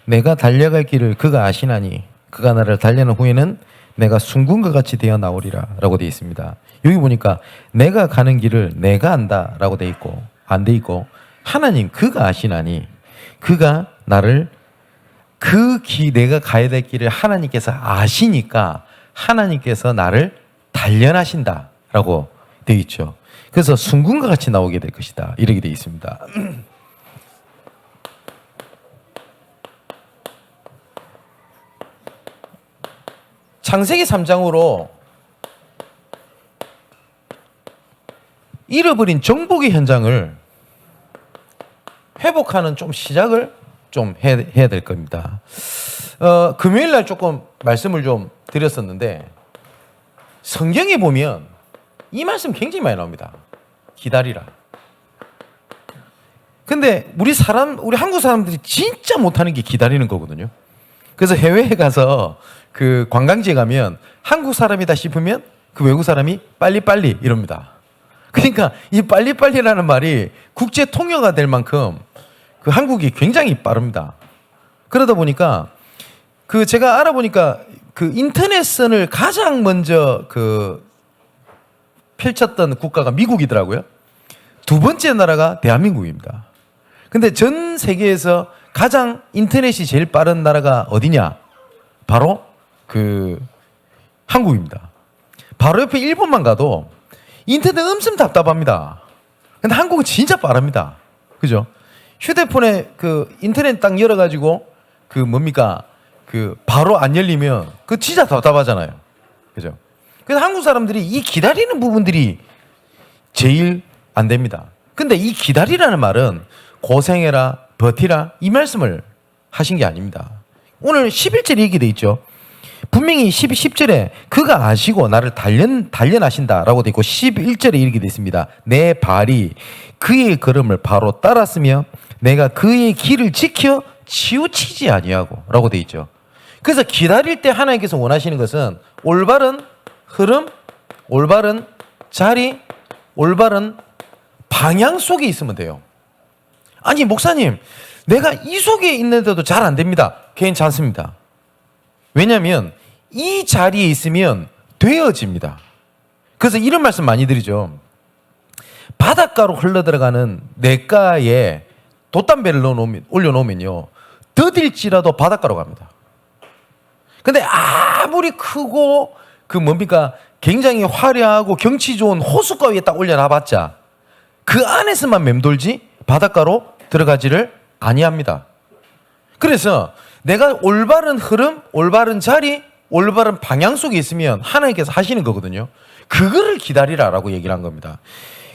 내가 달려갈 길을 그가 아시나니 그가 나를 달려는 후에는 내가 숭군과 같이 되어 나오리라 라고 되어 있습니다. 여기 보니까 내가 가는 길을 내가 안다 라고 되어 있고 안 되어 있고 하나님 그가 아시나니 그가 나를 내가 가야 될 길을 하나님께서 아시니까 하나님께서 나를 단련하신다 라고 되어 있죠. 그래서 숭군과 같이 나오게 될 것이다 이렇게 되어 있습니다. 창세기 3장으로 잃어버린 정복의 현장을 회복하는 좀 시작을 좀 해야 될 겁니다. 금요일 날 조금 말씀을 좀 드렸었는데 성경에 보면 이 말씀 굉장히 많이 나옵니다. 기다리라. 근데 우리 한국 사람들이 진짜 못하는 게 기다리는 거거든요. 그래서 해외에 가서 그 관광지에 가면 한국 사람이다 싶으면 그 외국 사람이 빨리빨리 이럽니다. 그러니까 이 빨리빨리라는 말이 국제 통역가 될 만큼 그 한국이 굉장히 빠릅니다. 그러다 보니까 그 제가 알아보니까 그 인터넷선을 가장 먼저 그 펼쳤던 국가가 미국이더라고요. 두 번째 나라가 대한민국입니다. 근데 전 세계에서 가장 인터넷이 제일 빠른 나라가 어디냐? 바로 그 한국입니다. 바로 옆에 일본만 가도 인터넷 엄청 답답합니다. 근데 한국은 진짜 빠릅니다. 그죠? 휴대폰에 그 인터넷 딱 열어가지고 그 뭡니까? 그 바로 안 열리면 그 진짜 답답하잖아요. 그죠? 그래서 한국 사람들이 이 기다리는 부분들이 제일 안 됩니다. 근데 이 기다리라는 말은 고생해라, 버티라 이 말씀을 하신 게 아닙니다. 오늘 11절에 얘기돼 있죠. 분명히 10절에 그가 아시고 나를 단련하신다라고 되어 있고 11절에 이렇게 되어 있습니다. 내 발이 그의 걸음을 바로 따랐으며 내가 그의 길을 지켜 치우치지 아니하고 라고 되어 있죠. 그래서 기다릴 때 하나님께서 원하시는 것은 올바른 흐름, 올바른 자리, 올바른 방향 속에 있으면 돼요. 아니 목사님 내가 이 속에 있는데도 잘 안 됩니다. 괜찮습니다. 왜냐하면 이 자리에 있으면 되어집니다. 그래서 이런 말씀 많이 드리죠. 바닷가로 흘러들어가는 냇가에 돛담배를 올려놓으면요 더딜지라도 바닷가로 갑니다. 근데 아무리 크고 그 뭡니까 굉장히 화려하고 경치 좋은 호숫가 위에 딱 올려놔봤자 그 안에서만 맴돌지 바닷가로 들어가지를 아니합니다. 그래서 내가 올바른 흐름, 올바른 자리, 올바른 방향 속에 있으면 하나님께서 하시는 거거든요. 그거를 기다리라라고 얘기를 한 겁니다.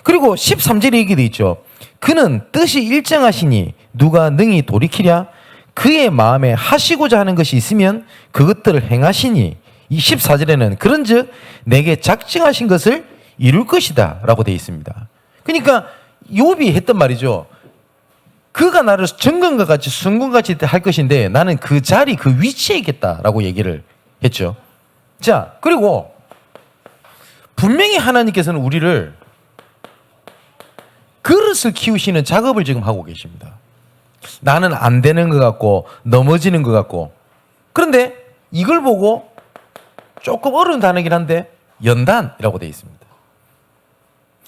그리고 13절에 얘기돼 있죠. 그는 뜻이 일정하시니 누가 능히 돌이키랴? 그의 마음에 하시고자 하는 것이 있으면 그것들을 행하시니 이 14절에는 그런즉 내게 작정하신 것을 이룰 것이다 라고 되어 있습니다. 그러니까 욥이 했던 말이죠. 그가 나를 정금과 같이 순금같이 할 것인데 나는 그 자리 그 위치에 있겠다라고 얘기를 했죠. 자, 그리고 분명히 하나님께서는 우리를 그릇을 키우시는 작업을 지금 하고 계십니다. 나는 안 되는 것 같고 넘어지는 것 같고 그런데 이걸 보고 조금 어려운 단어이긴 한데 연단이라고 되어 있습니다.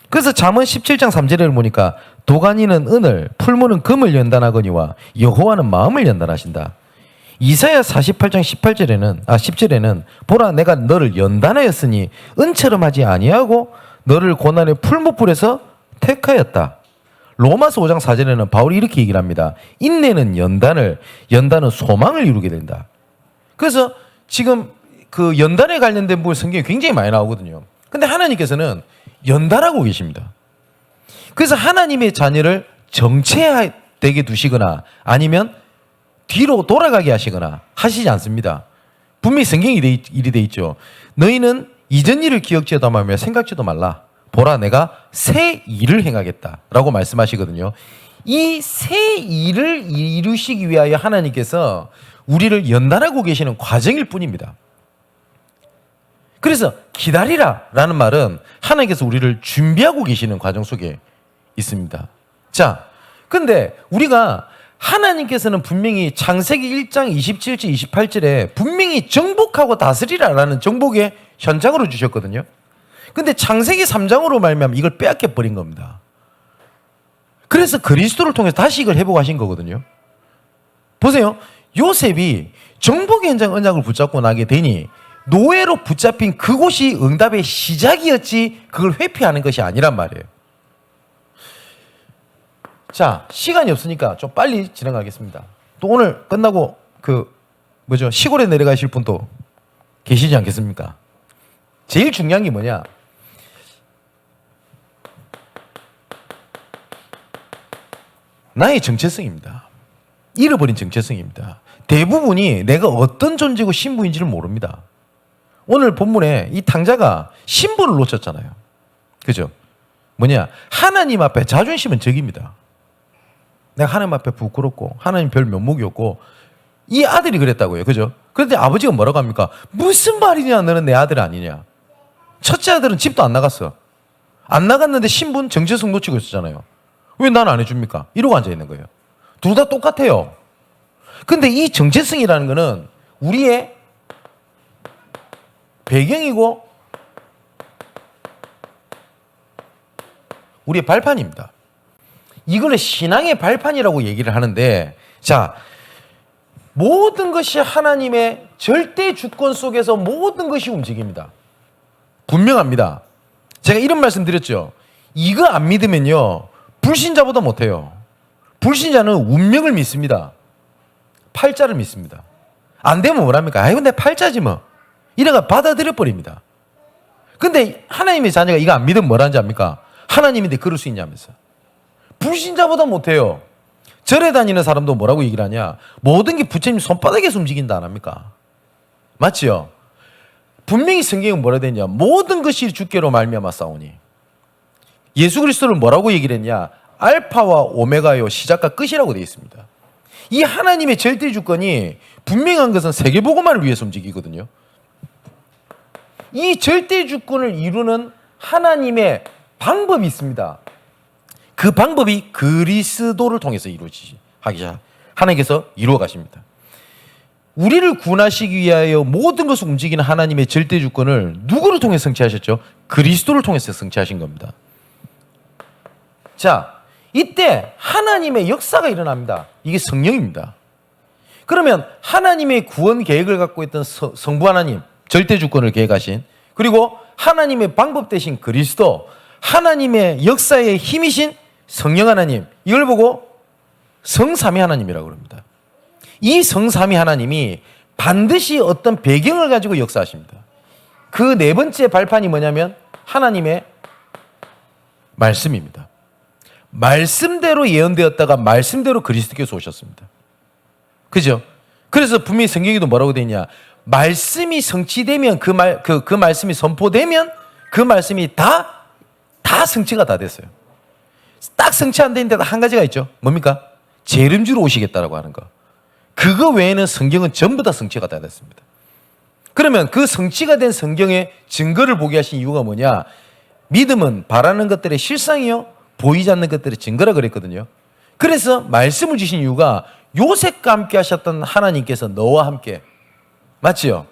그래서 잠언 17장 3절을 보니까 도가니는 은을 풀무는 금을 연단하거니와 여호와는 마음을 연단하신다. 이사야 48장 10절에는 보라 내가 너를 연단하였으니 은처럼 하지 아니하고 너를 고난의 풀무불에서 택하였다. 로마서 5장 4절에는 바울이 이렇게 얘기를 합니다. 인내는 연단은 소망을 이루게 된다. 그래서 지금 그 연단에 관련된 부분 성경이 굉장히 많이 나오거든요. 근데 하나님께서는 연단하고 계십니다. 그래서 하나님의 자녀를 정체되게 두시거나 아니면 뒤로 돌아가게 하시거나 하시지 않습니다. 분명히 성경이 일이 돼 있죠. 너희는 이전 일을 기억지어다 말며 생각지도 말라. 보라 내가 새 일을 행하겠다라고 말씀하시거든요. 이 새 일을 이루시기 위하여 하나님께서 우리를 연단하고 계시는 과정일 뿐입니다. 그래서 기다리라 라는 말은 하나님께서 우리를 준비하고 계시는 과정 속에 있습니다. 자, 근데 우리가 하나님께서는 분명히 창세기 1장 27절 28절에 분명히 정복하고 다스리라라는 정복의 현장으로 주셨거든요. 근데 창세기 3장으로 말미암아 이걸 빼앗겨 버린 겁니다. 그래서 그리스도를 통해서 다시 이걸 회복하신 거거든요. 보세요. 요셉이 정복의 현장 언약을 붙잡고 나게 되니 노예로 붙잡힌 그곳이 응답의 시작이었지 그걸 회피하는 것이 아니란 말이에요. 자, 시간이 없으니까 좀 빨리 진행하겠습니다. 또 오늘 끝나고 시골에 내려가실 분도 계시지 않겠습니까? 제일 중요한 게 뭐냐? 나의 정체성입니다. 잃어버린 정체성입니다. 대부분이 내가 어떤 존재고 신부인지를 모릅니다. 오늘 본문에 이 탕자가 신분을 놓쳤잖아요. 그죠? 뭐냐? 하나님 앞에 자존심은 적입니다. 내가 하나님 앞에 부끄럽고 하나님 별 면목이 없고 이 아들이 그랬다고요. 그죠? 그런데 아버지가 뭐라고 합니까? 무슨 말이냐 너는 내 아들 아니냐. 첫째 아들은 집도 안 나갔어. 안 나갔는데 신분 정체성 놓치고 있었잖아요. 왜 난 안 해줍니까? 이러고 앉아있는 거예요. 둘 다 똑같아요. 근데 이 정체성이라는 거는 우리의 배경이고 우리의 발판입니다. 이걸 신앙의 발판이라고 얘기를 하는데, 자, 모든 것이 하나님의 절대 주권 속에서 모든 것이 움직입니다. 분명합니다. 제가 이런 말씀 드렸죠. 이거 안 믿으면요, 불신자보다 못해요. 불신자는 운명을 믿습니다. 팔자를 믿습니다. 안 되면 뭐랍니까? 아이고, 내 팔자지 뭐. 이래가 받아들여 버립니다. 근데 하나님의 자녀가 이거 안 믿으면 뭐라는지 압니까? 하나님인데 그럴 수 있냐면서. 불신자보다 못해요. 절에 다니는 사람도 뭐라고 얘기를 하냐? 모든 게 부처님 손바닥에서 움직인다 안 합니까? 맞지요? 분명히 성경은 뭐라 되냐? 모든 것이 주께로 말미암아 싸우니. 예수 그리스도를 뭐라고 얘기를 했냐? 알파와 오메가요, 시작과 끝이라고 되어 있습니다. 이 하나님의 절대 주권이 분명한 것은 세계복음화를 위해서 움직이거든요. 이 절대 주권을 이루는 하나님의 방법이 있습니다. 그 방법이 그리스도를 통해서 이루어지기 하나님께서 이루어 가십니다. 우리를 구원하시기 위하여 모든 것을 움직이는 하나님의 절대 주권을 누구를 통해 성취하셨죠? 그리스도를 통해서 성취하신 겁니다. 자, 이때 하나님의 역사가 일어납니다. 이게 성령입니다. 그러면 하나님의 구원 계획을 갖고 있던 성부 하나님, 절대 주권을 계획하신, 그리고 하나님의 방법 되신 그리스도, 하나님의 역사의 힘이신 성령 하나님, 이걸 보고 성삼위 하나님이라고 합니다. 이 성삼위 하나님이 반드시 어떤 배경을 가지고 역사하십니다. 그 네 번째 발판이 뭐냐면 하나님의 말씀입니다. 말씀대로 예언되었다가 말씀대로 그리스도께서 오셨습니다. 그죠? 그래서 분명히 성경에도 뭐라고 되어 있냐? 말씀이 성취되면 그 말씀이 선포되면 그 말씀이 다 성취가 다 됐어요. 딱 성취 안 되는 데도 한 가지가 있죠. 뭡니까? 재림주로 오시겠다라고 하는 거. 그거 외에는 성경은 전부 다 성취가 다 됐습니다. 그러면 그 성취가 된 성경의 증거를 보게 하신 이유가 뭐냐? 믿음은 바라는 것들의 실상이요, 보이지 않는 것들의 증거라 그랬거든요. 그래서 말씀을 주신 이유가 요셉과 함께 하셨던 하나님께서 너와 함께, 맞지요?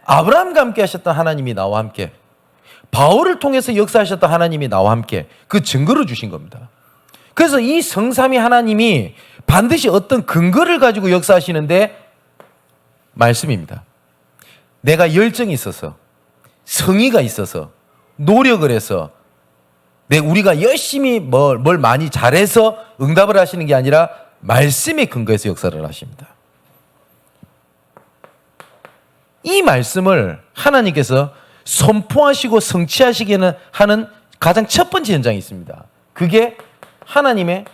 아브라함과 함께 하셨던 하나님이 나와 함께, 바울을 통해서 역사하셨던 하나님이 나와 함께 그 증거를 주신 겁니다. 그래서 이 성삼위 하나님이 반드시 어떤 근거를 가지고 역사하시는데 말씀입니다. 내가 열정이 있어서, 성의가 있어서, 노력을 해서, 우리가 열심히 뭘 많이 잘해서 응답을 하시는 게 아니라 말씀에 근거해서 역사를 하십니다. 이 말씀을 하나님께서 선포하시고 성취하시기는 하는 가장 첫 번째 현장이 있습니다. 그게 하나님의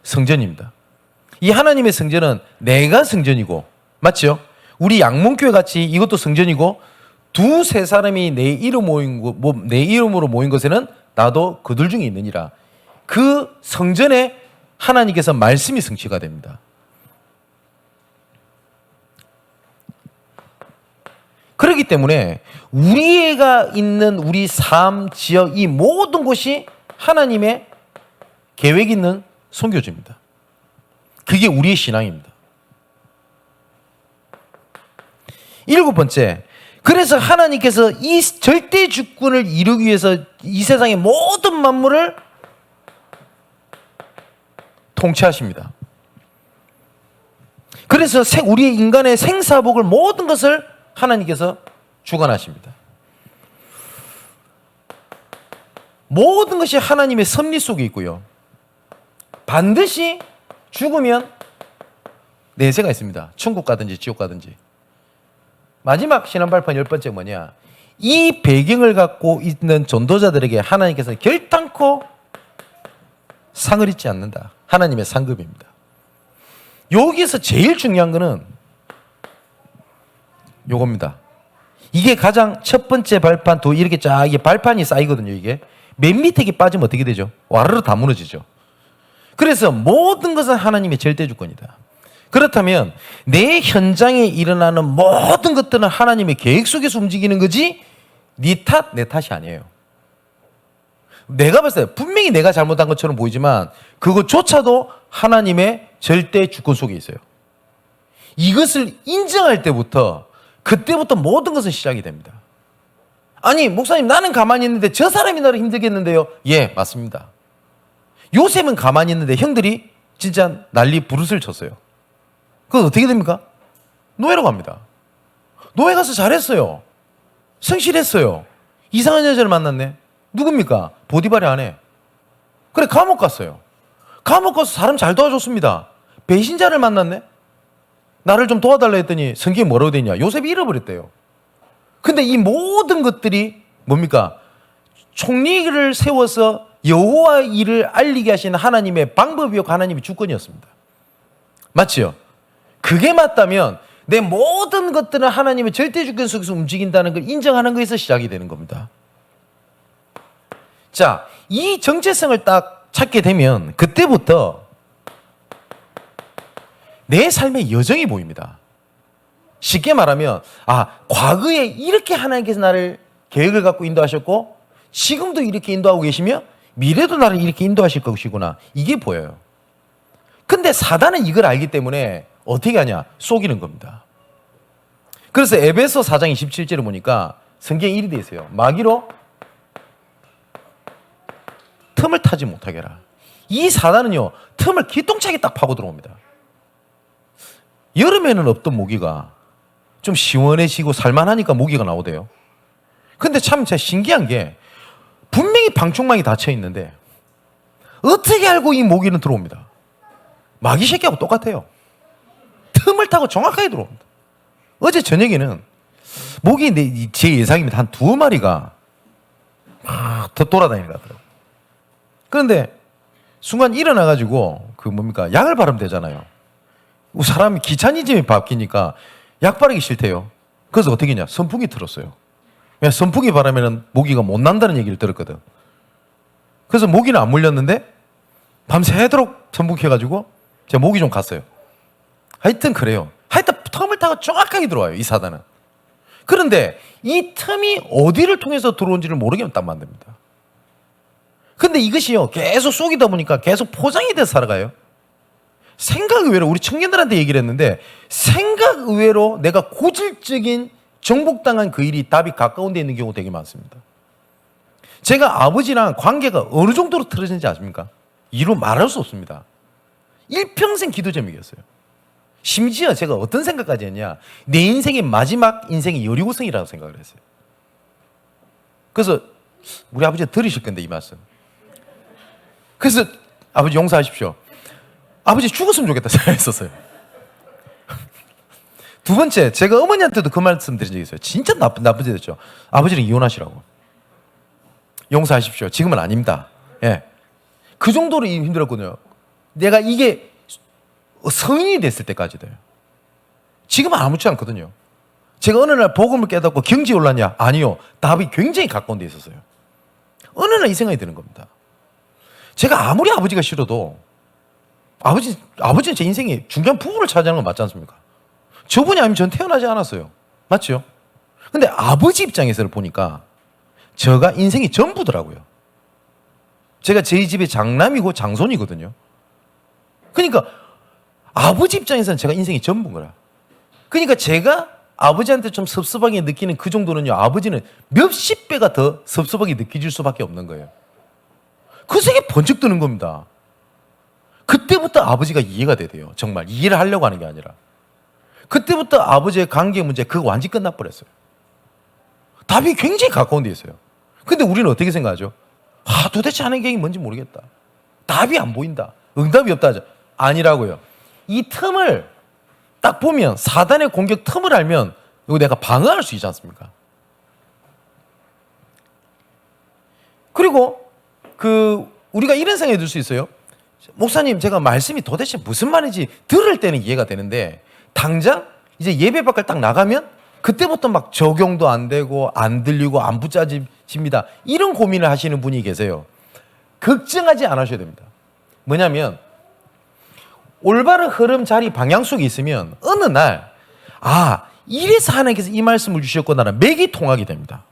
성전입니다. 이 하나님의 성전은 내가 성전이고, 맞죠? 우리 양문교회 같이 이것도 성전이고, 두세 사람이 내 이름으로 모인 것에는 나도 그들 중에 있느니라. 그 성전에 하나님께서 말씀이 성취가 됩니다. 그렇기 때문에 우리가 있는 우리 삶, 지역, 이 모든 곳이 하나님의 계획 있는 선교주입니다. 그게 우리의 신앙입니다. 7번째, 그래서 하나님께서 이 절대 주권을 이루기 위해서 이 세상의 모든 만물을 통치하십니다. 그래서 우리 인간의 생사복을 모든 것을 하나님께서 주관하십니다. 모든 것이 하나님의 섭리 속에 있고요. 반드시 죽으면 내세가 있습니다. 천국 가든지 지옥 가든지. 마지막 신앙 발판 10번째 뭐냐? 이 배경을 갖고 있는 전도자들에게 하나님께서 결단코 상을 잊지 않는다. 하나님의 상급입니다. 여기서 제일 중요한 거는 요겁니다. 이게 가장 첫 번째 발판, 또 이렇게 쫙 이게 발판이 쌓이거든요. 이게 맨 밑에 게 빠지면 어떻게 되죠? 와르르 다 무너지죠. 그래서 모든 것은 하나님의 절대 주권이다. 그렇다면 내 현장에 일어나는 모든 것들은 하나님의 계획 속에서 움직이는 거지 네 탓, 내 탓이 아니에요. 내가 봤을 때 분명히 내가 잘못한 것처럼 보이지만 그것조차도 하나님의 절대 주권 속에 있어요. 이것을 인정할 때부터 그때부터 모든 것은 시작이 됩니다. 아니 목사님 나는 가만히 있는데 저 사람이 나를 힘들겠는데요. 예, 맞습니다. 요셉은 가만히 있는데 형들이 진짜 난리 부르스를 쳤어요. 그건 어떻게 됩니까? 노예로 갑니다. 노예 가서 잘했어요. 성실했어요. 이상한 여자를 만났네. 누굽니까? 보디발의 아내. 그래 감옥 갔어요. 감옥 가서 사람 잘 도와줬습니다. 배신자를 만났네. 나를 좀 도와달라 했더니 성경에 뭐라고 되냐? 요셉이 잃어버렸대요. 근데 이 모든 것들이 뭡니까? 총리를 세워서 여호와 일을 알리게 하시는 하나님의 방법이었고 하나님의 주권이었습니다. 맞지요? 그게 맞다면 내 모든 것들은 하나님의 절대 주권 속에서 움직인다는 걸 인정하는 것에서 시작이 되는 겁니다. 자, 이 정체성을 딱 찾게 되면 그때부터 내 삶의 여정이 보입니다. 쉽게 말하면 과거에 이렇게 하나님께서 나를 계획을 갖고 인도하셨고 지금도 이렇게 인도하고 계시며 미래도 나를 이렇게 인도하실 것이구나. 이게 보여요. 근데 사단은 이걸 알기 때문에 어떻게 하냐? 속이는 겁니다. 그래서 에베소 4장 27절을 보니까 성경에 이리 되어 있어요. 마귀로 틈을 타지 못하게 하라. 이 사단은요, 틈을 기똥차게 딱 파고 들어옵니다. 여름에는 없던 모기가 좀 시원해지고 살만하니까 모기가 나오대요. 근데 참 진짜 신기한 게 분명히 방충망이 닫혀 있는데 어떻게 알고 이 모기는 들어옵니다. 마귀 새끼하고 똑같아요. 틈을 타고 정확하게 들어옵니다. 어제 저녁에는 모기 제 예상입니다. 한 2마리가 더 돌아다니는 것 같더라고요. 그런데 순간 일어나가지고 약을 바르면 되잖아요. 사람이 귀차니즘이 바뀌니까 약 바르기 싫대요. 그래서 어떻게 했냐? 선풍기 틀었어요. 선풍기 바르면 모기가 못 난다는 얘기를 들었거든. 그래서 모기는 안 물렸는데 밤새도록 선풍기 해가지고 제가 모기 좀 갔어요. 하여튼 그래요. 하여튼 틈을 타고 정확하게 들어와요. 이 사단은. 그런데 이 틈이 어디를 통해서 들어온지를 모르게 딱 만듭니다. 근데 이것이요 계속 속이다 보니까 계속 포장이 돼서 살아가요. 생각 의외로 우리 청년들한테 얘기를 했는데 생각 의외로 내가 고질적인 정복당한 그 일이 답이 가까운 데 있는 경우가 되게 많습니다. 제가 아버지랑 관계가 어느 정도로 틀어진지 아십니까? 이루 말할 수 없습니다. 일평생 기도 제목이었어요. 심지어 제가 어떤 생각까지 했냐, 내 인생의 마지막 인생의 여리고성이라고 생각을 했어요. 그래서 우리 아버지가 들으실 건데 이 말씀. 그래서 아버지 용서하십시오. 아버지 죽었으면 좋겠다 생각했었어요. 두 번째, 제가 어머니한테도 그 말씀 드린 적이 있어요. 진짜 나쁜 짓 했죠. 아버지랑 이혼하시라고. 용서하십시오. 지금은 아닙니다. 예. 그 정도로 힘들었거든요. 내가 이게 성인이 됐을 때까지 돼요. 지금은 아무렇지 않거든요. 제가 어느 날 복음을 깨닫고 경지에 올랐냐? 아니요. 답이 굉장히 가까운 데 있었어요. 어느 날 이 생각이 드는 겁니다. 제가 아무리 아버지가 싫어도 아버지는 제 인생의 중요한 부분을 차지하는 건 맞지 않습니까? 저분이 아니면 전 태어나지 않았어요. 맞죠? 근데 아버지 입장에서 보니까 저가 인생이 전부더라고요. 제가 저희 집의 장남이고 장손이거든요. 그러니까 아버지 입장에서는 제가 인생이 전부인 거라. 그러니까 제가 아버지한테 좀 섭섭하게 느끼는 그 정도는요, 아버지는 몇십 배가 더 섭섭하게 느껴질 수밖에 없는 거예요. 그 생각이 번쩍 드는 겁니다. 그때부터 아버지가 이해가 돼요. 정말 이해를 하려고 하는 게 아니라. 그때부터 아버지의 관계 문제 그거 완전히 끝나버렸어요. 답이 굉장히 가까운 데 있어요. 근데 우리는 어떻게 생각하죠? 도대체 하는 게 뭔지 모르겠다. 답이 안 보인다. 응답이 없다 하죠. 아니라고요. 이 틈을 딱 보면, 사단의 공격 틈을 알면 이거 내가 방어할 수 있지 않습니까? 그리고 우리가 이런 생각이 들 수 있어요. 목사님, 제가 말씀이 도대체 무슨 말인지 들을 때는 이해가 되는데 당장 이제 예배 밖을 딱 나가면 그때부터 막 적용도 안 되고 안 들리고 안 붙잡힙니다. 이런 고민을 하시는 분이 계세요. 걱정하지 않으셔야 됩니다. 뭐냐면 올바른 흐름 자리 방향 속에 있으면 어느 날 이래서 하나님께서 이 말씀을 주셨구나라는 맥이 통하게 됩니다.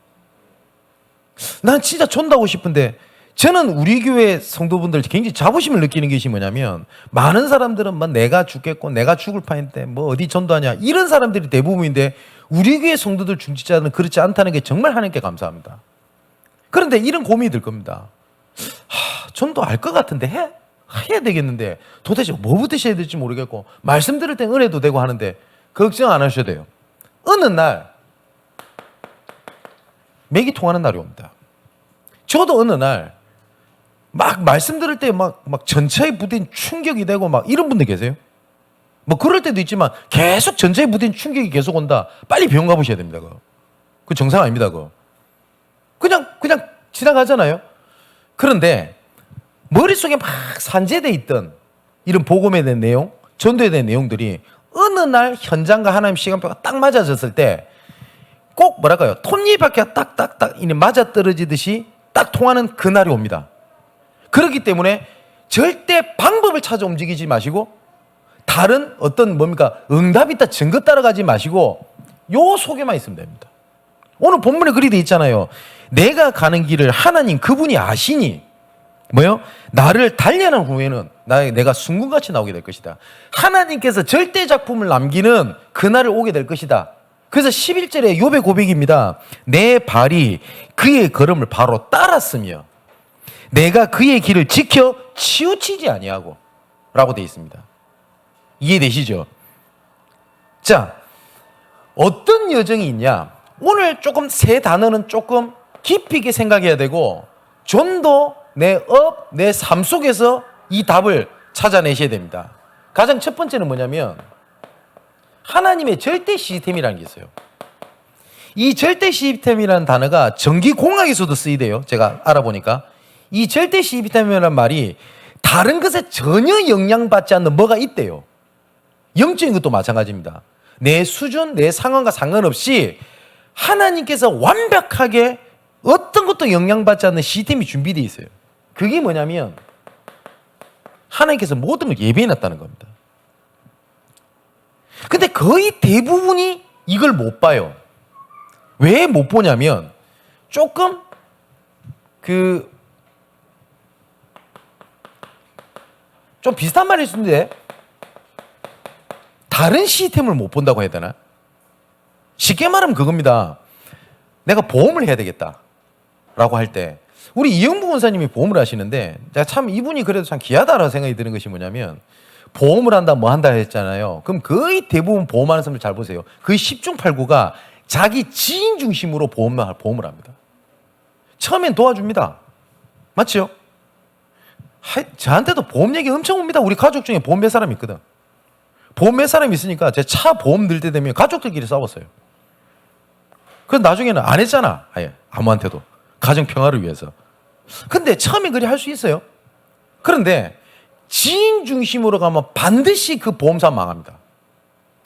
난 진짜 전도하고 싶은데 저는 우리 교회 성도분들 굉장히 자부심을 느끼는 것이 뭐냐면 많은 사람들은 뭐 내가 죽겠고 내가 죽을 판인데 뭐 어디 전도하냐 이런 사람들이 대부분인데 우리 교회 성도들 중직자들은 그렇지 않다는 게 정말 하나님께 감사합니다. 그런데 이런 고민이 들 겁니다. 전도할 것 같은데 해야 되겠는데 도대체 뭐부터 해야 될지 모르겠고 말씀 들을 땐 은혜도 되고 하는데 걱정 안 하셔도 돼요. 어느 날 맥이 통하는 날이 옵니다. 저도 어느 날 막 말씀 들을 때 막 전차에 부딪힌 충격이 되고 막 이런 분들 계세요? 뭐 그럴 때도 있지만 계속 전차에 부딪힌 충격이 계속 온다. 빨리 병원 가보셔야 됩니다. 그거 정상 아닙니다. 그거 그냥 지나가잖아요. 그런데 머릿속에 막 산재되어 있던 이런 복음에 대한 내용, 전도에 대한 내용들이 어느 날 현장과 하나님 시간표가 딱 맞아졌을 때 꼭 뭐랄까요? 톱니바퀴가 딱딱딱 맞아떨어지듯이 딱 통하는 그날이 옵니다. 그렇기 때문에 절대 방법을 찾아 움직이지 마시고 다른 어떤 응답이 있다 증거 따라가지 마시고 요 속에만 있으면 됩니다. 오늘 본문에 그리 돼 있잖아요. 내가 가는 길을 하나님 그분이 아시니 나를 단련한 후에는 내가 순금같이 나오게 될 것이다. 하나님께서 절대 작품을 남기는 그날을 오게 될 것이다. 그래서 11절에 욥의 고백입니다. 내 발이 그의 걸음을 바로 따랐으며 내가 그의 길을 지켜 치우치지 아니하고 라고 되어 있습니다. 이해되시죠? 자, 어떤 여정이 있냐? 오늘 조금 세 단어는 조금 깊이 있게 생각해야 되고 전도, 내 업, 내 삶 속에서 이 답을 찾아내셔야 됩니다. 가장 첫 번째는 뭐냐면 하나님의 절대 시스템이라는 게 있어요. 이 절대 시스템이라는 단어가 전기공학에서도 쓰이대요. 제가 알아보니까 이 절대 시스템이라는 말이 다른 것에 전혀 영향받지 않는 뭐가 있대요. 영적인 것도 마찬가지입니다. 내 수준, 내 상황과 상관없이 하나님께서 완벽하게 어떤 것도 영향받지 않는 시스템이 준비되어 있어요. 그게 뭐냐면 하나님께서 모든 걸 예비해놨다는 겁니다. 근데 거의 대부분이 이걸 못 봐요. 왜 못 보냐면 조금 좀 비슷한 말일 수 있는데 다른 시스템을 못 본다고 해야 되나? 쉽게 말하면 그겁니다. 내가 보험을 해야 되겠다 라고 할 때 우리 이영부 권사님이 보험을 하시는데 제가 참 이분이 그래도 참 귀하다라고 생각이 드는 것이 뭐냐면 보험을 한다 뭐 한다 했잖아요. 그럼 거의 대부분 보험하는 사람들 잘 보세요. 거의 10중 8구가 자기 지인 중심으로 보험을 합니다. 처음엔 도와줍니다. 맞죠? 저한테도 보험 얘기 엄청 옵니다. 우리 가족 중에 보험 몇 사람이 있거든. 보험 몇 사람이 있으니까 제 차 보험 들 때 되면 가족들끼리 싸웠어요. 그래서 나중에는 안 했잖아. 아예 아무한테도. 가정 평화를 위해서. 근데 처음에 그리 할 수 있어요. 그런데 지인 중심으로 가면 반드시 그 보험사 망합니다.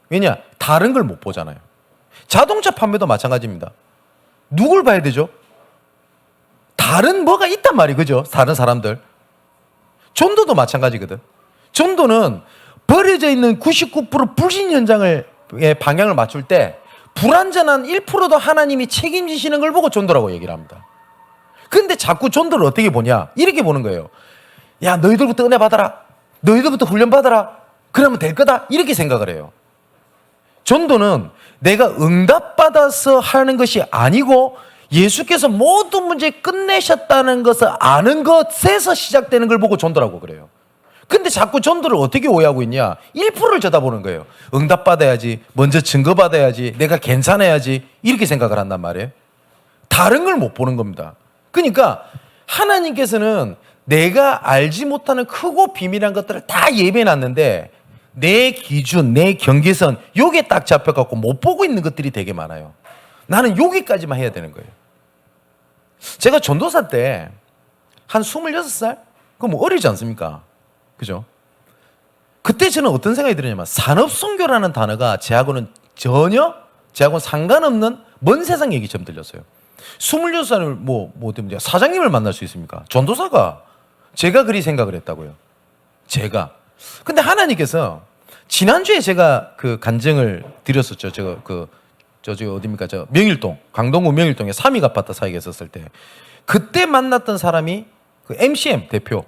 왜냐? 다른 걸 못 보잖아요. 자동차 판매도 마찬가지입니다. 누굴 봐야 되죠? 다른 뭐가 있단 말이에요. 그죠? 다른 사람들. 전도도 마찬가지거든. 전도는 버려져 있는 99% 불신 현장의 방향을 맞출 때 불완전한 1%도 하나님이 책임지시는 걸 보고 전도라고 얘기를 합니다. 근데 자꾸 전도를 어떻게 보냐? 이렇게 보는 거예요. 야, 너희들부터 은혜 받아라. 너희들부터 훈련 받아라. 그러면 될 거다. 이렇게 생각을 해요. 전도는 내가 응답받아서 하는 것이 아니고 예수께서 모든 문제 끝내셨다는 것을 아는 것에서 시작되는 걸 보고 전도라고 그래요. 근데 자꾸 전도를 어떻게 오해하고 있냐? 1%를 쳐다보는 거예요. 응답받아야지, 먼저 증거받아야지, 내가 괜찮아야지, 이렇게 생각을 한단 말이에요. 다른 걸 못 보는 겁니다. 그러니까 하나님께서는 내가 알지 못하는 크고 비밀한 것들을 다 예배해놨는데 내 기준, 내 경계선 요게 딱 잡혀갖고 못 보고 있는 것들이 되게 많아요. 나는 여기까지만 해야 되는 거예요. 제가 전도사 때 한 26살? 그럼 뭐 어리지 않습니까? 그죠? 그때 저는 어떤 생각이 들었냐면 산업선교라는 단어가 제하고는 상관없는 먼 세상 얘기처럼 들렸어요. 26살을 뭐 때문에 사장님을 만날 수 있습니까? 전도사가 제가 그리 생각을 했다고요. 제가. 근데 하나님께서 지난주에 제가 그 간증을 드렸었죠. 저기 어디입니까? 저 명일동, 강동구 명일동에 삼익 아파트 사이에 있었을 때 그때 만났던 사람이 그 MCM 대표.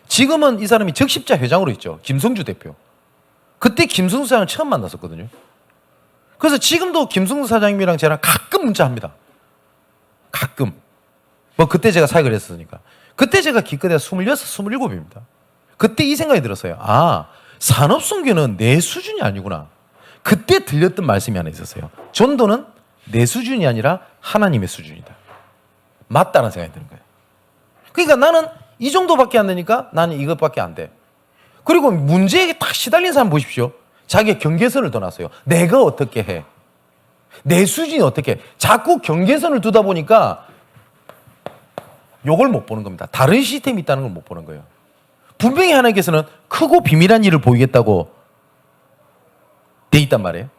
지금은 이 사람이 적십자 회장으로 있죠. 김성주 대표. 그때 김성주 사장을 처음 만났었거든요. 그래서 지금도 김성주 사장님이랑 저랑 가끔 문자합니다. 가끔. 뭐 그때 제가 사역을 했으니까. 그때 제가 기껏해야 26, 27입니다. 그때 이 생각이 들었어요. 아, 산업선교는 내 수준이 아니구나. 그때 들렸던 말씀이 하나 있었어요. 전도는 내 수준이 아니라 하나님의 수준이다. 맞다는 생각이 드는 거예요. 그러니까 나는 이 정도밖에 안 되니까 나는 이것밖에 안 돼. 그리고 문제에 딱 시달린 사람 보십시오. 자기의 경계선을 더 놨어요. 내가 어떻게 해? 내 수준이 어떻게 해? 자꾸 경계선을 두다 보니까 요걸 못 보는 겁니다. 다른 시스템이 있다는 걸 못 보는 거예요. 분명히 하나님께서는 크고 비밀한 일을 보이겠다고 돼 있단 말이에요.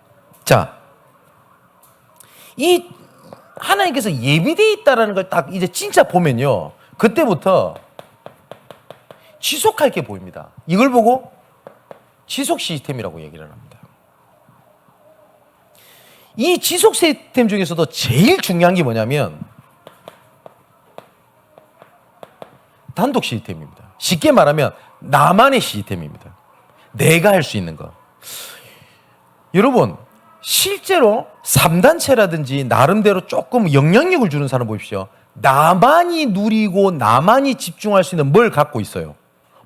자, 이 하나님께서 예비되어 있다는 걸 딱 이제 진짜 보면요. 그때부터 지속할 게 보입니다. 이걸 보고 지속 시스템이라고 얘기를 합니다. 이 지속 시스템 중에서도 제일 중요한 게 뭐냐면 단독 시스템입니다. 쉽게 말하면 나만의 시스템입니다. 내가 할 수 있는 거. 여러분, 실제로 3단체라든지 나름대로 조금 영향력을 주는 사람 보십시오. 나만이 누리고 나만이 집중할 수 있는 뭘 갖고 있어요.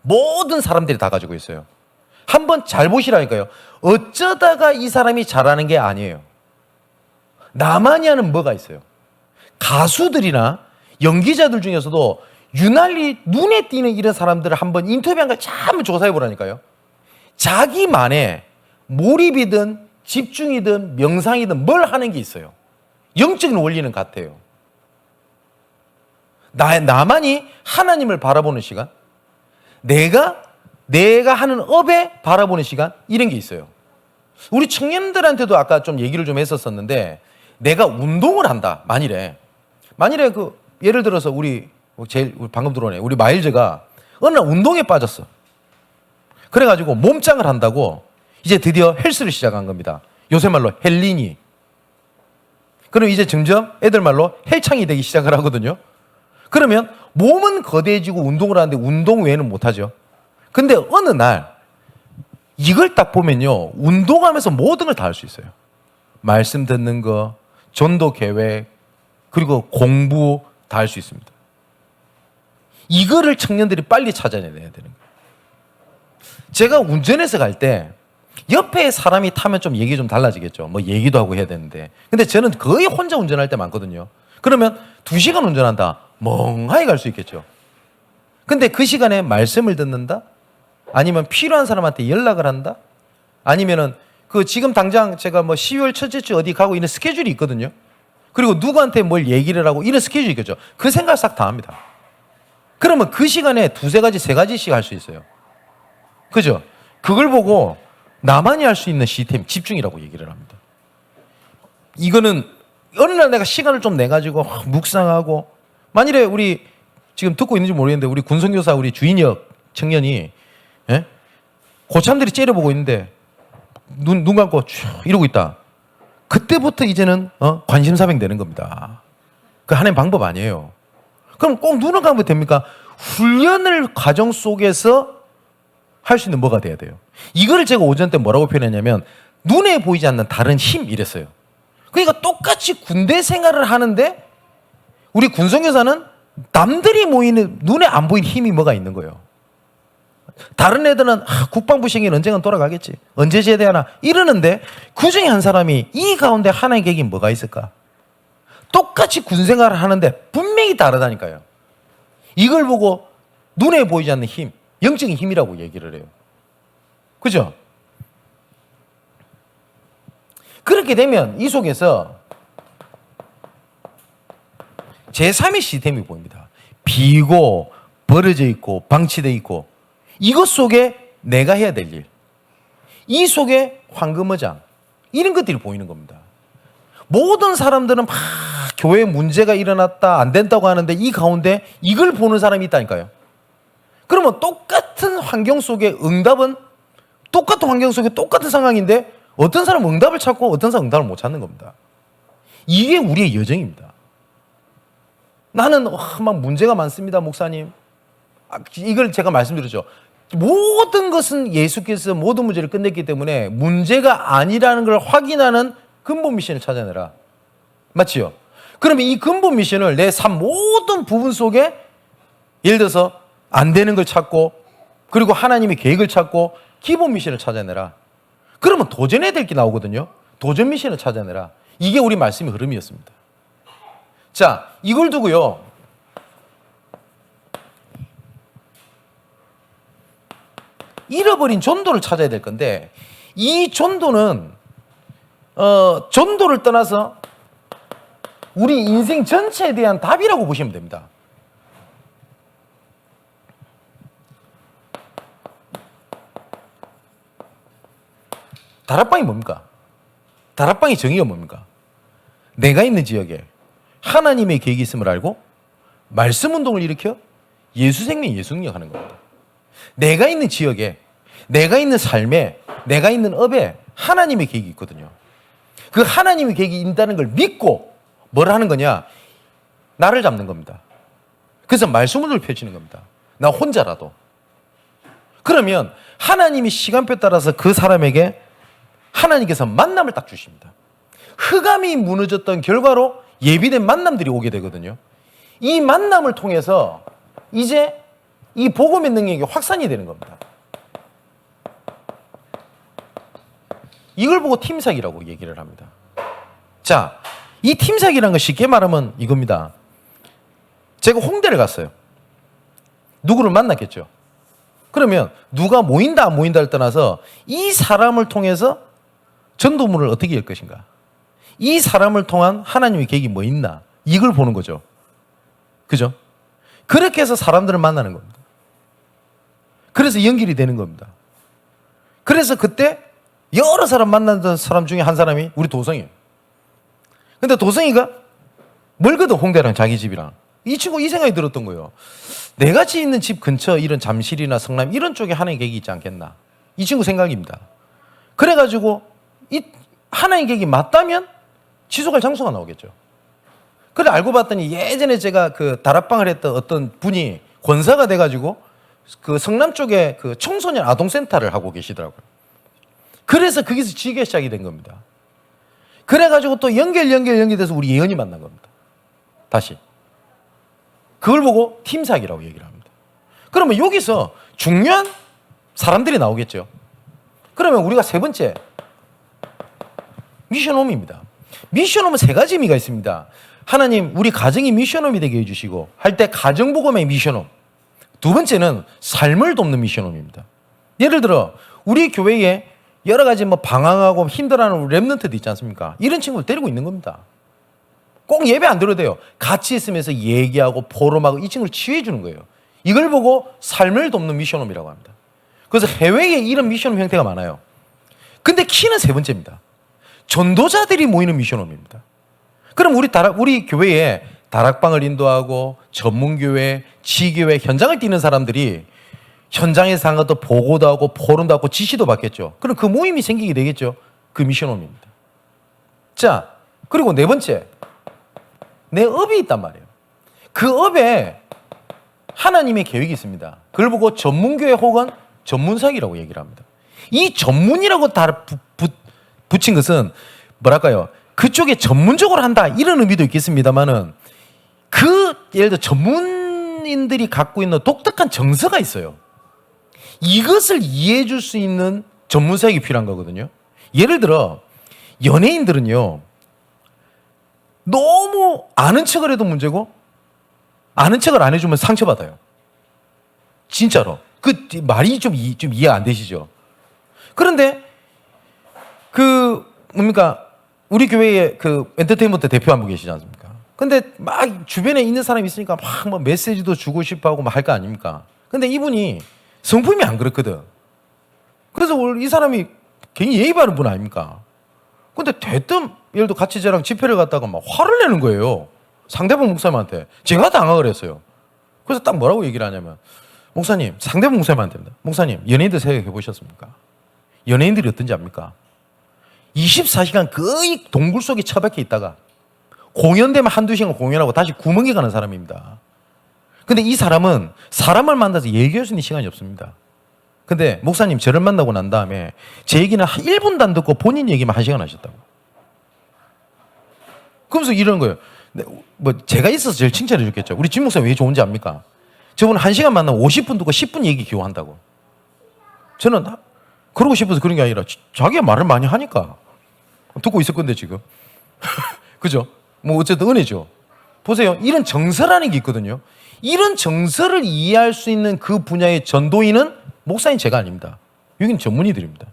모든 사람들이 다 가지고 있어요. 한번 잘 보시라니까요. 어쩌다가 이 사람이 잘하는 게 아니에요. 나만이 하는 뭐가 있어요. 가수들이나 연기자들 중에서도 유난히 눈에 띄는 이런 사람들을 한번 인터뷰한 걸 참 조사해 보라니까요. 자기만의 몰입이든 집중이든 명상이든 뭘 하는 게 있어요. 영적인 원리는 같아요. 나만이 하나님을 바라보는 시간, 내가 하는 업에 바라보는 시간, 이런 게 있어요. 우리 청년들한테도 아까 좀 얘기를 좀 했었었는데, 내가 운동을 한다. 만일에 그 예를 들어서 우리 방금 들어오네. 우리 마일즈가 어느 날 운동에 빠졌어. 그래가지고 몸짱을 한다고 이제 드디어 헬스를 시작한 겁니다. 요새 말로 헬린이. 그럼 이제 점점 애들 말로 헬창이 되기 시작을 하거든요. 그러면 몸은 거대해지고 운동을 하는데 운동 외에는 못하죠. 근데 어느 날 이걸 딱 보면요. 운동하면서 모든 걸 다 할 수 있어요. 말씀 듣는 거, 전도 계획, 그리고 공부 다 할 수 있습니다. 이거를 청년들이 빨리 찾아내야 되는 거예요. 제가 운전해서 갈 때 옆에 사람이 타면 좀 얘기 좀 달라지겠죠. 뭐 얘기도 하고 해야 되는데. 근데 저는 거의 혼자 운전할 때 많거든요. 그러면 2시간 운전한다. 멍하니 갈 수 있겠죠. 근데 그 시간에 말씀을 듣는다? 아니면 필요한 사람한테 연락을 한다? 아니면은 그 지금 당장 제가 뭐 12월 첫째 주 어디 가고 있는 스케줄이 있거든요. 그리고 누구한테 뭘 얘기를 하고 이런 스케줄이 있겠죠. 그 생각 싹 다 합니다. 그러면 그 시간에 2-3가지, 3가지씩 할 수 있어요. 그죠? 그걸 보고 나만이 할 수 있는 시스템, 집중이라고 얘기를 합니다. 이거는 어느 날 내가 시간을 좀 내가지고 묵상하고, 만일에 우리 지금 듣고 있는지 모르겠는데 우리 군선교사 우리 주인혁 청년이 고참들이 째려보고 있는데 눈 감고 쭉 이러고 있다. 그때부터 이제는 관심사병 되는 겁니다. 그 하나의 방법 아니에요. 그럼 꼭 눈을 감으면 됩니까? 훈련을 과정 속에서 할 수 있는 뭐가 돼야 돼요? 이거를 제가 오전 때 뭐라고 표현했냐면 눈에 보이지 않는 다른 힘 이랬어요. 그러니까 똑같이 군대 생활을 하는데 우리 군성교사는 남들이 모이는 눈에 안 보이는 힘이 뭐가 있는 거예요. 다른 애들은 국방부 시행이 언젠간 돌아가겠지. 언제 제대하나 이러는데 그중에 한 사람이 이 가운데 하나의 계획이 뭐가 있을까? 똑같이 군생활을 하는데 분명히 다르다니까요. 이걸 보고 눈에 보이지 않는 힘, 영적인 힘이라고 얘기를 해요. 그죠? 그렇게 되면 이 속에서 제3의 시스템이 보입니다. 비고 벌어져 있고 방치되어 있고 이것 속에 내가 해야 될 일, 이 속에 황금어장 이런 것들이 보이는 겁니다. 모든 사람들은 막 교회에 문제가 일어났다 안 된다고 하는데 이 가운데 이걸 보는 사람이 있다니까요. 그러면 똑같은 환경 속에 응답은 똑같은 환경 속에 똑같은 상황인데 어떤 사람은 응답을 찾고 어떤 사람은 응답을 못 찾는 겁니다. 이게 우리의 여정입니다. 나는 막 문제가 많습니다, 목사님. 이걸 제가 말씀드렸죠. 모든 것은 예수께서 모든 문제를 끝냈기 때문에 문제가 아니라는 걸 확인하는 근본 미션을 찾아내라. 맞지요? 그러면 이 근본 미션을 내 삶 모든 부분 속에 예를 들어서 안 되는 걸 찾고 그리고 하나님의 계획을 찾고 기본 미션을 찾아내라. 그러면 도전해야 될 게 나오거든요. 도전 미션을 찾아내라. 이게 우리 말씀의 흐름이었습니다. 자, 이걸 두고요. 잃어버린 전도를 찾아야 될 건데 이 전도는 전도를 떠나서 우리 인생 전체에 대한 답이라고 보시면 됩니다. 다락방이 뭡니까? 다락방의 정의가 뭡니까? 내가 있는 지역에 하나님의 계획이 있음을 알고 말씀 운동을 일으켜 예수 생명, 예수 능력 하는 겁니다. 내가 있는 지역에, 내가 있는 삶에, 내가 있는 업에 하나님의 계획이 있거든요. 그 하나님의 계획이 있다는 걸 믿고 뭘 하는 거냐? 나를 잡는 겁니다. 그래서 말씀 운동을 펼치는 겁니다. 나 혼자라도. 그러면 하나님이 시간표에 따라서 그 사람에게 하나님께서 만남을 딱 주십니다. 흑암이 무너졌던 결과로 예비된 만남들이 오게 되거든요. 이 만남을 통해서 이제 이 복음의 능력이 확산이 되는 겁니다. 이걸 보고 팀사기라고 얘기를 합니다. 자, 이 팀사기라는 건 쉽게 말하면 이겁니다. 제가 홍대를 갔어요. 누구를 만났겠죠. 그러면 누가 모인다 안 모인다를 떠나서 이 사람을 통해서 전도문을 어떻게 열 것인가. 이 사람을 통한 하나님의 계획이 뭐 있나. 이걸 보는 거죠. 그죠? 그렇게 해서 사람들을 만나는 겁니다. 그래서 연결이 되는 겁니다. 그래서 그때 여러 사람 만났던 사람 중에 한 사람이 우리 도성이에요. 근데 도성이가 멀거든, 홍대랑 자기 집이랑. 이 친구 이 생각이 들었던 거예요. 내가 있는 집 근처 이런 잠실이나 성남 이런 쪽에 하나님의 계획이 있지 않겠나. 이 친구 생각입니다. 그래가지고 이 하나님의 계획이 맞다면 지속할 장소가 나오겠죠. 그래 알고 봤더니 예전에 제가 그 다락방을 했던 어떤 분이 권사가 돼가지고 그 성남 쪽에 그 청소년 아동센터를 하고 계시더라고요. 그래서 거기서 지기가 시작이 된 겁니다. 그래가지고 또 연결돼서 우리 예언이 만난 겁니다. 다시. 그걸 보고 팀사기라고 얘기를 합니다. 그러면 여기서 중요한 사람들이 나오겠죠. 그러면 우리가 세 번째 미션홈입니다. 미션홈은 세 가지 의미가 있습니다. 하나님 우리 가정이 미션홈이 되게 해주시고 할 때 가정복음의 미션홈. 두 번째는 삶을 돕는 미션홈입니다. 예를 들어 우리 교회에 여러 가지 뭐 방황하고 힘들어하는 랩런트도 있지 않습니까? 이런 친구를 데리고 있는 겁니다. 꼭 예배 안 들어도 돼요. 같이 있으면서 얘기하고 포럼하고 이 친구를 치유해 주는 거예요. 이걸 보고 삶을 돕는 미션홈이라고 합니다. 그래서 해외에 이런 미션홈 형태가 많아요. 근데 키는 세 번째입니다. 전도자들이 모이는 미션홈입니다. 그럼 우리 교회에 다락방을 인도하고 전문교회, 지교회, 현장을 뛰는 사람들이 현장에서 한 것도 보고도 하고 포럼도 하고 지시도 받겠죠. 그럼 그 모임이 생기게 되겠죠. 그 미션홈입니다. 자, 그리고 네 번째. 내 업이 있단 말이에요. 그 업에 하나님의 계획이 있습니다. 그걸 보고 전문교회 혹은 전문사역이라고 얘기를 합니다. 이 전문이라고 붙인 것은 뭐랄까요? 그쪽에 전문적으로 한다 이런 의미도 있겠습니다만은 예를 들어 전문인들이 갖고 있는 독특한 정서가 있어요. 이것을 이해해 줄 수 있는 전문사역이 필요한 거거든요. 예를 들어 연예인들은요, 너무 아는 척을 해도 문제고 아는 척을 안 해주면 상처받아요. 진짜로. 그 말이 좀 이해가 안 되시죠? 그런데 뭡니까? 우리 교회에 엔터테인먼트 대표 한 분 계시지 않습니까? 근데 막 주변에 있는 사람이 있으니까 막 뭐 메시지도 주고 싶어 하고 막 할 거 아닙니까? 근데 이분이 성품이 안 그렇거든. 그래서 이 사람이 괜히 예의 바른 분 아닙니까? 근데 대뜸 예를 들어 같이 저랑 집회를 갔다가 막 화를 내는 거예요. 상대방 목사님한테. 제가 당황을 했어요. 그래서 딱 뭐라고 얘기를 하냐면, 목사님, 상대방 목사님한테입니다. 목사님, 연예인들 생각해 보셨습니까? 연예인들이 어떤지 압니까? 24시간 거의 동굴 속에 처박혀 있다가 공연되면 한두 시간 공연하고 다시 구멍에 가는 사람입니다. 근데 이 사람은 사람을 만나서 얘기할 수 있는 시간이 없습니다. 근데 목사님 저를 만나고 난 다음에 제 얘기는 1분도 안 듣고 본인 얘기만 1시간 하셨다고. 그러면서 이런 거예요. 뭐 제가 있어서 제일 칭찬해 줬겠죠. 우리 진 목사님 왜 좋은지 압니까? 저분은 1시간 만나면 50분 듣고 10분 얘기 기호한다고. 저는 그러고 싶어서 그런 게 아니라 자기가 말을 많이 하니까 듣고 있을 건데 지금. 그죠? 뭐 어쨌든 은혜죠. 보세요. 이런 정서라는 게 있거든요. 이런 정서를 이해할 수 있는 그 분야의 전도인은 목사인 제가 아닙니다. 여기는 전문의들입니다.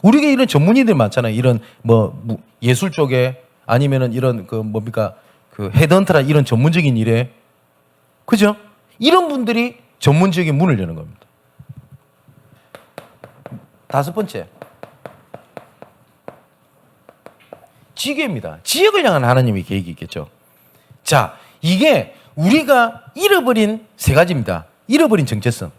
우리가 이런 전문의들 많잖아요. 이런 뭐 예술 쪽에 아니면은 이런 뭡니까? 헤드헌터라 이런 전문적인 일에. 그죠? 이런 분들이 전문적인 문을 여는 겁니다. 5번째. 지교입니다. 지역을 향한 하나님의 계획이 있겠죠. 자, 이게 우리가 잃어버린 3가지입니다. 잃어버린 정체성.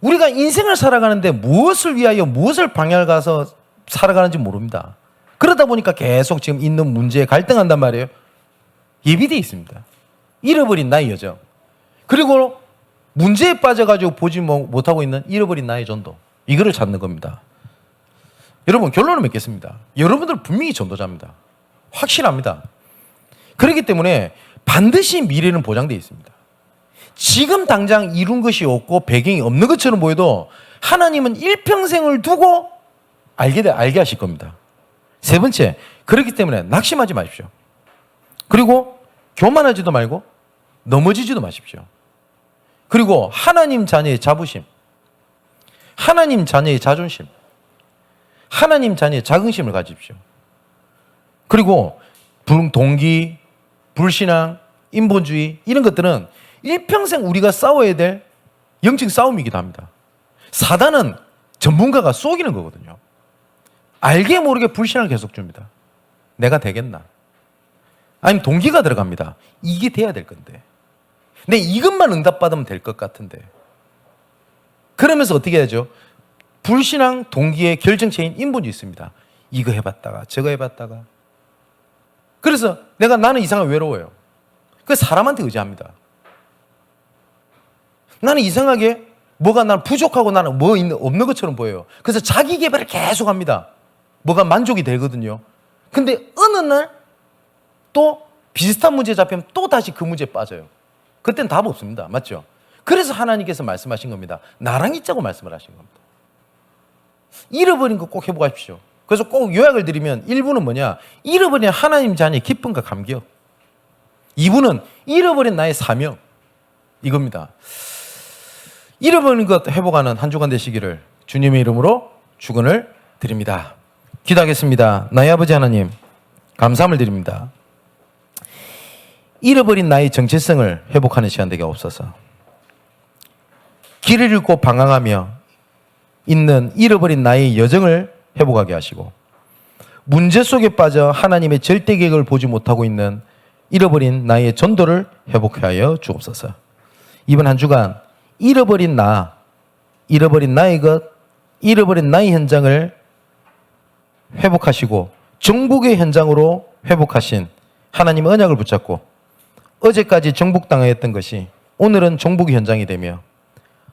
우리가 인생을 살아가는데 무엇을 위하여 무엇을 방향을 가서 살아가는지 모릅니다. 그러다 보니까 계속 지금 있는 문제에 갈등한단 말이에요. 예비되어 있습니다. 잃어버린 나의 여정. 그리고 문제에 빠져가지고 보지 못하고 있는 잃어버린 나의 전도. 이거를 찾는 겁니다. 여러분 결론을 맺겠습니다. 여러분들 분명히 전도자입니다. 확실합니다. 그렇기 때문에 반드시 미래는 보장되어 있습니다. 지금 당장 이룬 것이 없고 배경이 없는 것처럼 보여도 하나님은 일평생을 두고 알게 하실 겁니다. 3번째, 그렇기 때문에 낙심하지 마십시오. 그리고 교만하지도 말고 넘어지지도 마십시오. 그리고 하나님 자녀의 자부심, 하나님 자녀의 자존심, 하나님 자녀의 자긍심을 가지십시오. 그리고 동기, 불신앙, 인본주의 이런 것들은 일평생 우리가 싸워야 될 영적 싸움이기도 합니다. 사단은 전문가가 속이는 거거든요. 알게 모르게 불신을 계속 줍니다. 내가 되겠나? 아니면 동기가 들어갑니다. 이게 돼야 될 건데. 근데 이것만 응답받으면 될 것 같은데. 그러면서 어떻게 해야죠? 불신앙 동기의 결정체인 인본주의 있습니다. 이거 해봤다가 저거 해봤다가. 그래서 나는 이상하게 외로워요. 그 사람한테 의지합니다. 나는 이상하게 뭐가 난 부족하고 나는 없는 것처럼 보여요. 그래서 자기 개발을 계속 합니다. 뭐가 만족이 되거든요. 근데 어느 날 또 비슷한 문제 잡히면 또 다시 그 문제에 빠져요. 그때는 답 없습니다. 맞죠? 그래서 하나님께서 말씀하신 겁니다. 나랑 있자고 말씀을 하신 겁니다. 잃어버린 거 꼭 회복하십시오. 그래서 꼭 요약을 드리면 1부는 뭐냐? 잃어버린 하나님 자녀의 기쁨과 감격. 2부는 잃어버린 나의 사명. 이겁니다. 잃어버린 것 회복하는 한 주간 되시기를 주님의 이름으로 축원을 드립니다. 기도하겠습니다. 나의 아버지 하나님, 감사함을 드립니다. 잃어버린 나의 정체성을 회복하는 시간 되게 없어서 길을 잃고 방황하며 있는 잃어버린 나의 여정을 회복하게 하시고 문제 속에 빠져 하나님의 절대 계획을 보지 못하고 있는 잃어버린 나의 전도를 회복하여 하여 주옵소서. 이번 한 주간 잃어버린 나의 것, 잃어버린 나의 현장을 회복하시고 정복의 현장으로 회복하신 하나님의 언약을 붙잡고 어제까지 정복당하였던 것이 오늘은 정복 현장이 되며,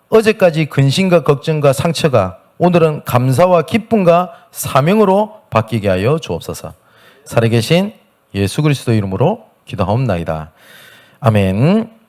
어제까지 근심과 걱정과 상처가 오늘은 감사와 기쁨과 사명으로 바뀌게 하여 주옵소서. 살아계신 예수 그리스도 이름으로 기도하옵나이다. 아멘.